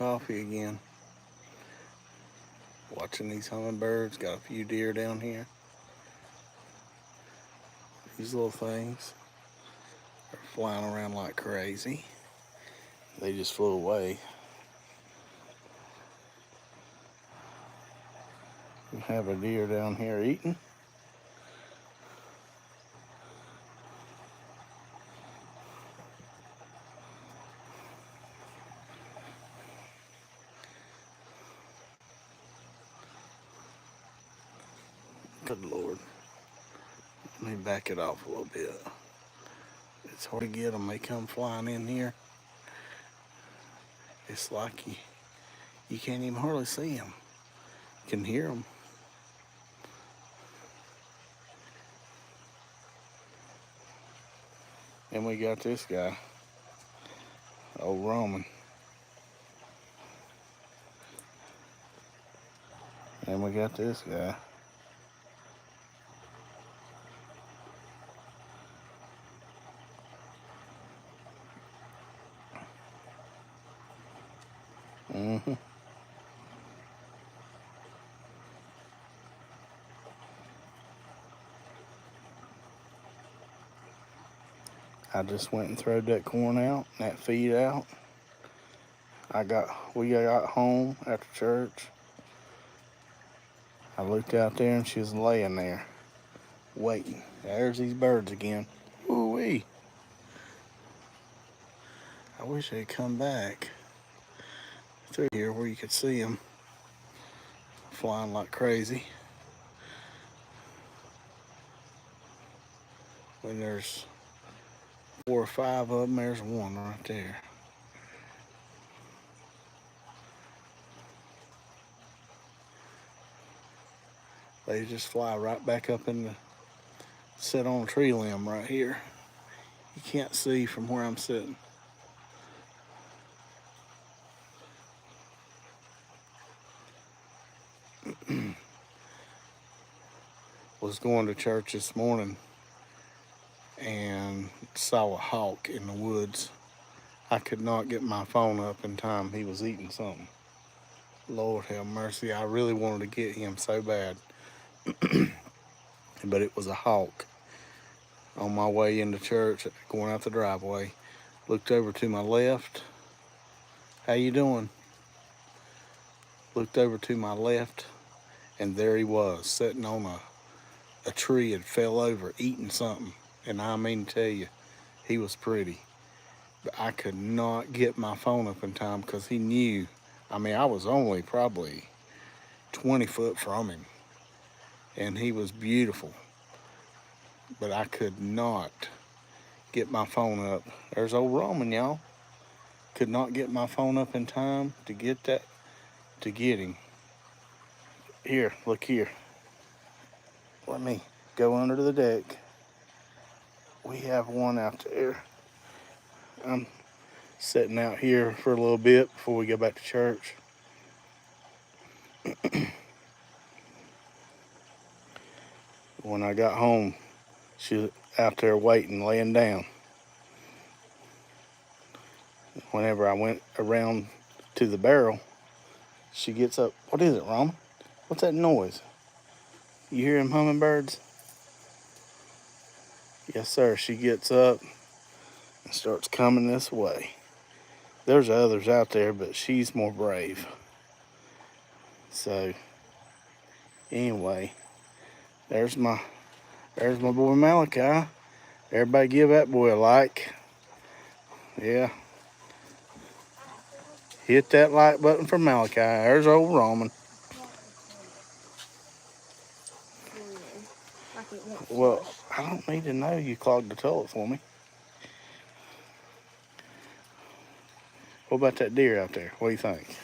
Coffee again. Watching these hummingbirds. Got a few deer down here. These little things are flying around like crazy. They just flew away. We have a deer down here eating. Good Lord. Let me back it off a little bit. It's hard to get them. They come flying in here. It's like you can't even hardly see them. You can hear them. And we got this guy, old Roman. And we got this guy. Mm-hmm. I just went and throwed that corn out, that feed out. We got home after church. I looked out there and she was laying there, waiting. There's these birds again. Ooh-wee. I wish they'd come back through here where you could see them flying like crazy. When there's 4 or 5 of them, there's one right there. They just fly right back up and sit on a tree limb right here. You can't see from where I'm sitting. Was going to church this morning and saw a hawk in the woods. I could not get my phone up in time. He was eating something. Lord have mercy. I really wanted to get him so bad. But it was a hawk. On my way into church, going out the driveway, looked over to my left. How you doing? Looked over to my left, and there he was, sitting on a tree and fell over, eating something. And I mean to tell you, he was pretty. But I could not get my phone up in time because he knew. I mean, I was only probably 20 foot from him, and he was beautiful. But I could not get my phone up. There's old Roman, y'all. Could not get my phone up in time to get him. Here, look here. Let me go under the deck. We have one out there. I'm sitting out here for a little bit before we go back to church. When I got home, she was out there waiting, laying down. Whenever I went around to the barrel, she gets up. What is it, Rama? What's that noise? You hear them hummingbirds? Yes, sir. She gets up and starts coming this way. There's others out there, but she's more brave. So, anyway, there's my boy Malachi. Everybody give that boy a like. Yeah. Hit that like button for Malachi. There's old Roman. Well, I don't need to know you clogged the toilet for me. What about that deer out there? What do you think?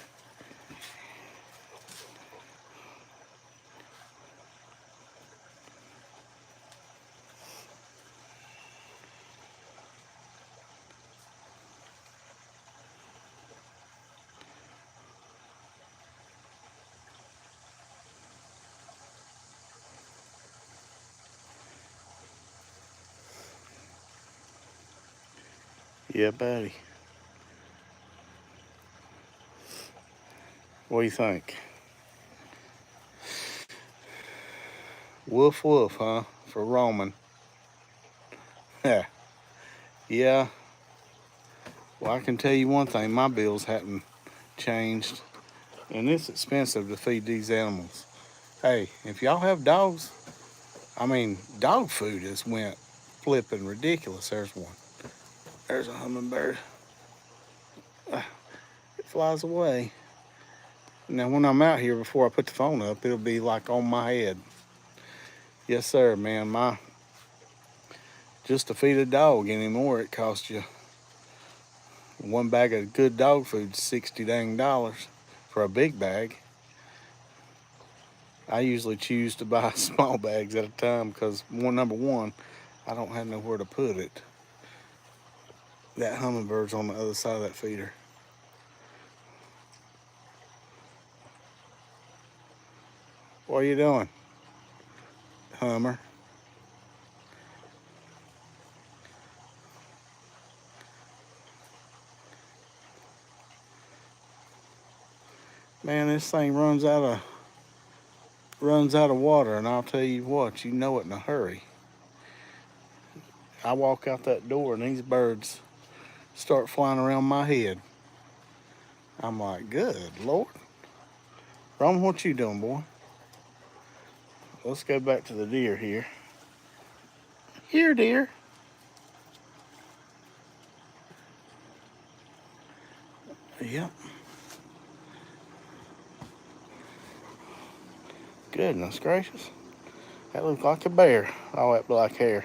Yeah, buddy. What do you think? Woof woof, huh? For Roman. Yeah. Well, I can tell you one thing, my bills haven't changed. And it's expensive to feed these animals. Hey, if y'all have dogs, I mean, dog food has went flipping ridiculous. There's one. There's a hummingbird. It flies away. Now, when I'm out here before I put the phone up, it'll be like on my head. Yes, sir, man. Just to feed a dog anymore, it costs you one bag of good dog food, $60 for a big bag. I usually choose to buy small bags at a time because number one, I don't have nowhere to put it. That hummingbird's on the other side of that feeder. What are you doing, Hummer? Man, this thing runs out of water, and I'll tell you what, you know it in a hurry. I walk out that door, and these birds start flying around my head. I'm like, good Lord. Roman, what you doing, boy? Let's go back to the deer here. Here, dear. Yep. Goodness gracious. That looked like a bear, all that black hair.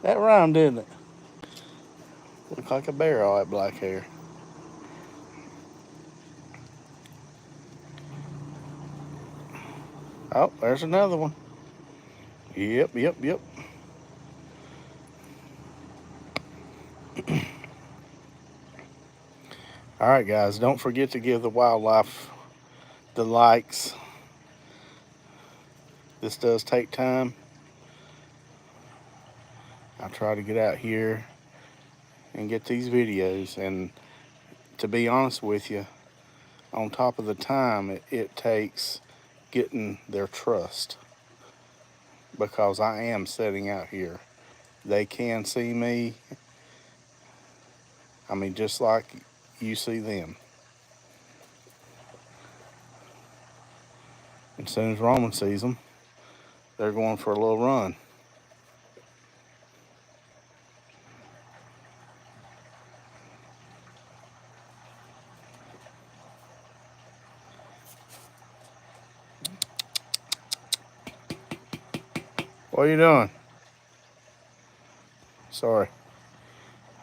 That rhymed, didn't it? Looked like a bear, all that black hair. Oh, there's another one. Yep, yep, yep. All right, guys, don't forget to give the wildlife the likes. This does take time. I try to get out here and get these videos, and to be honest with you, on top of the time it takes getting their trust, because I am sitting out here. They can see me. I mean, just like you see them. As soon as Roman sees them, they're going for a little run. What are you doing? Sorry.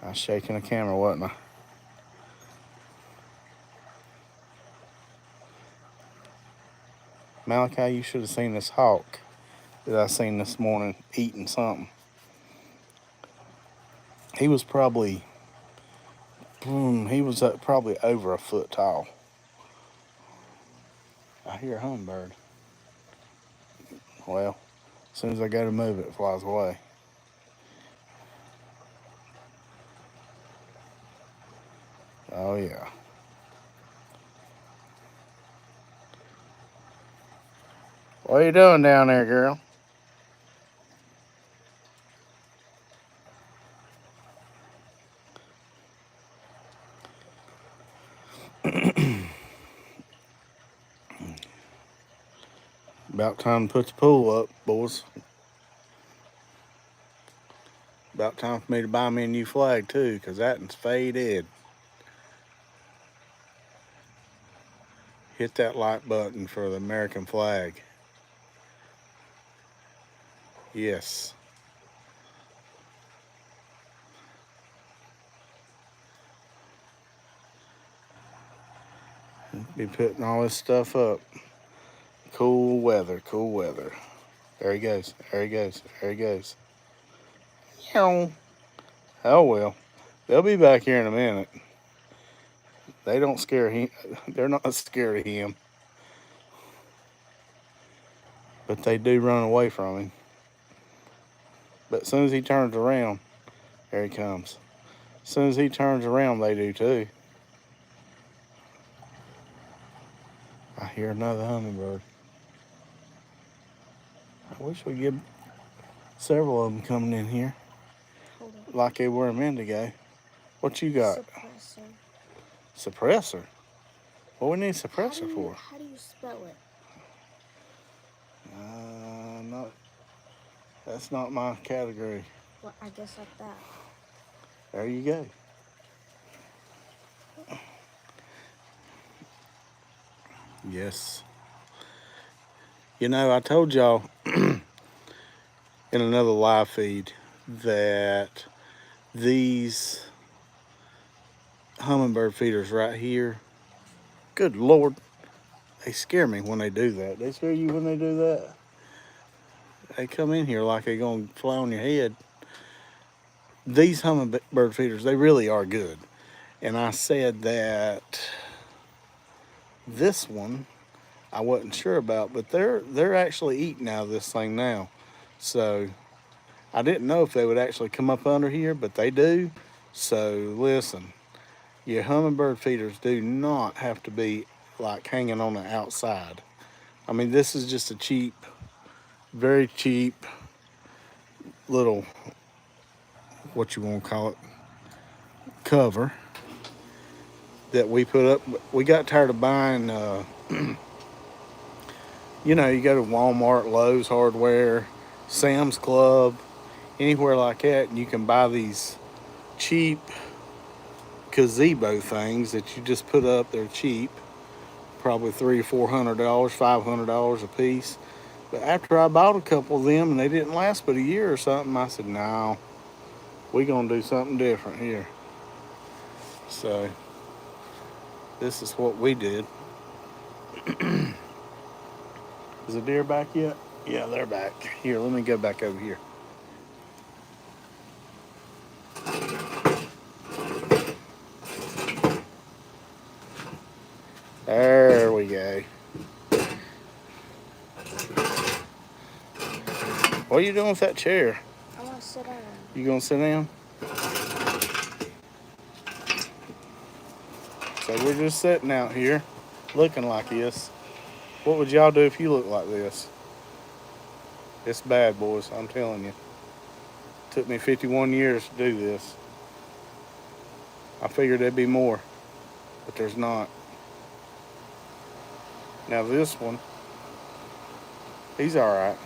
I was shaking the camera, wasn't I? Malachi, you should have seen this hawk that I seen this morning eating something. He was probably, probably over a foot tall. I hear a hummingbird. Well, as soon as I go to move it, it flies away. Oh yeah. What are you doing down there, girl? About time to put the pool up, boys. About time for me to buy me a new flag too, because that one's faded. Hit that like button for the American flag. Yes. Be putting all this stuff up. Cool weather, cool weather. There he goes, there he goes, there he goes. Oh well, they'll be back here in a minute. They don't scare him. They're not scared of him. But they do run away from him. But as soon as he turns around, there he comes. As soon as he turns around, they do too. I hear another hummingbird. I wish we'd get several of them coming in here Hold on. like they were a minute ago. What you got? Suppressor. Suppressor? What we need suppressor for? How do you spell it? Not. That's not my category. Well, I guess like that. There you go. Yes. You know, I told y'all in another live feed that these hummingbird feeders right here, good Lord, they scare me when they do that. They scare you when they do that? They come in here like they're going to fly on your head. These hummingbird feeders, they really are good. And I said that this one I wasn't sure about, but they're actually eating out of this thing now. So I didn't know if they would actually come up under here, but they do. So listen, your hummingbird feeders do not have to be like hanging on the outside. I mean, this is just a cheap, very cheap little, what you want to call it, cover that we put up. We got tired of buying, you go to Walmart, Lowe's Hardware, Sam's Club, anywhere like that, and you can buy these cheap gazebo things that you just put up. They're cheap, probably $300 or $400, $500 a piece. But after I bought a couple of them and they didn't last but a year or something, I said, "No, we're gonna do something different here." So this is what we did. Is the deer back yet? Yeah, they're back. Here, let me go back over here. There we go. What are you doing with that chair? I want to sit down. You gonna sit down? So we're just sitting out here looking like this. What would y'all do if you looked like this? It's bad, boys, I'm telling you. It took me 51 years to do this. I figured there'd be more, but there's not. Now this one, he's alright.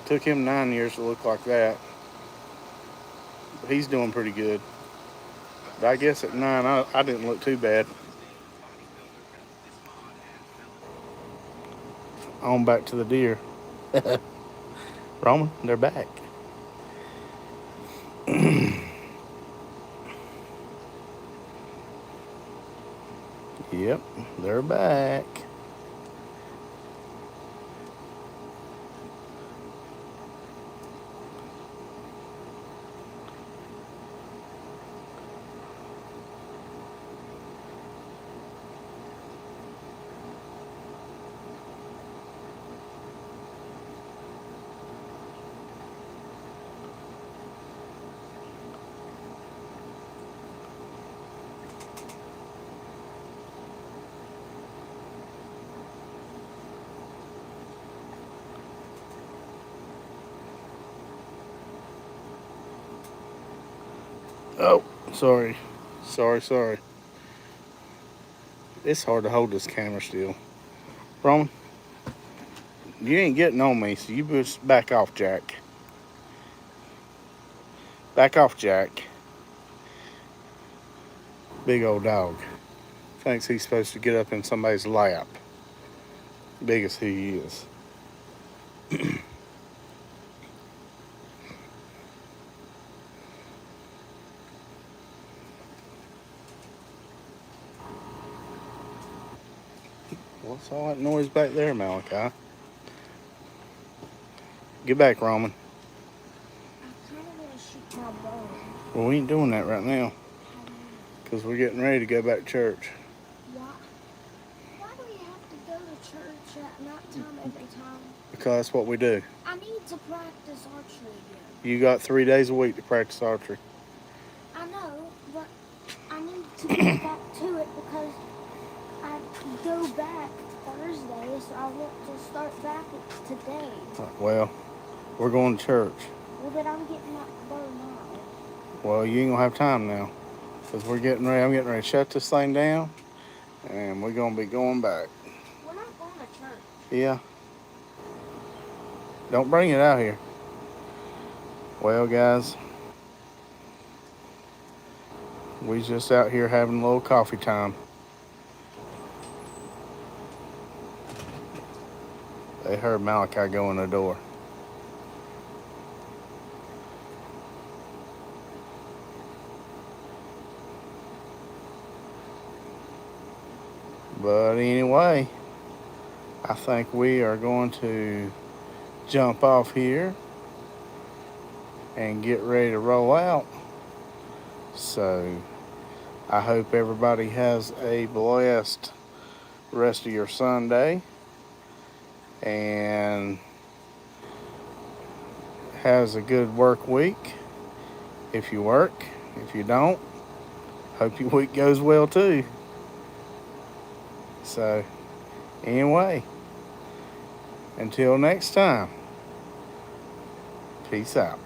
Took him 9 years to look like that. But he's doing pretty good. But I guess at 9, I didn't look too bad. On back to the deer. Roman, they're back. Yep, they're back. Oh, sorry. Sorry. It's hard to hold this camera still. Roman, you ain't getting on me, so you just back off, Jack. Back off, Jack. Big old dog. Thinks he's supposed to get up in somebody's lap. Big as he is. What's all that noise back there, Malachi? Get back, Roman. I kind of want to shoot my bow. Well, we ain't doing that right now. Because we're getting ready to go back to church. Why do we have to go to church at nighttime every time? Because that's what we do. I need to practice archery again. You got 3 days a week to practice archery. I know, but I need to get back to it because go back Thursday, so I want to start back today. Well, we're going to church. Well, then I'm getting out the door now. Well, you ain't gonna have time now, because we're getting ready. I'm getting ready to shut this thing down, and we're gonna be going back. We're not going to church. Yeah. Don't bring it out here. Well, guys, we just out here having a little coffee time. They heard Malachi go in the door. But anyway, I think we are going to jump off here and get ready to roll out. So I hope everybody has a blessed rest of your Sunday and has a good work week. If you work, if you don't, hope your week goes well too. So anyway, until next time, peace out.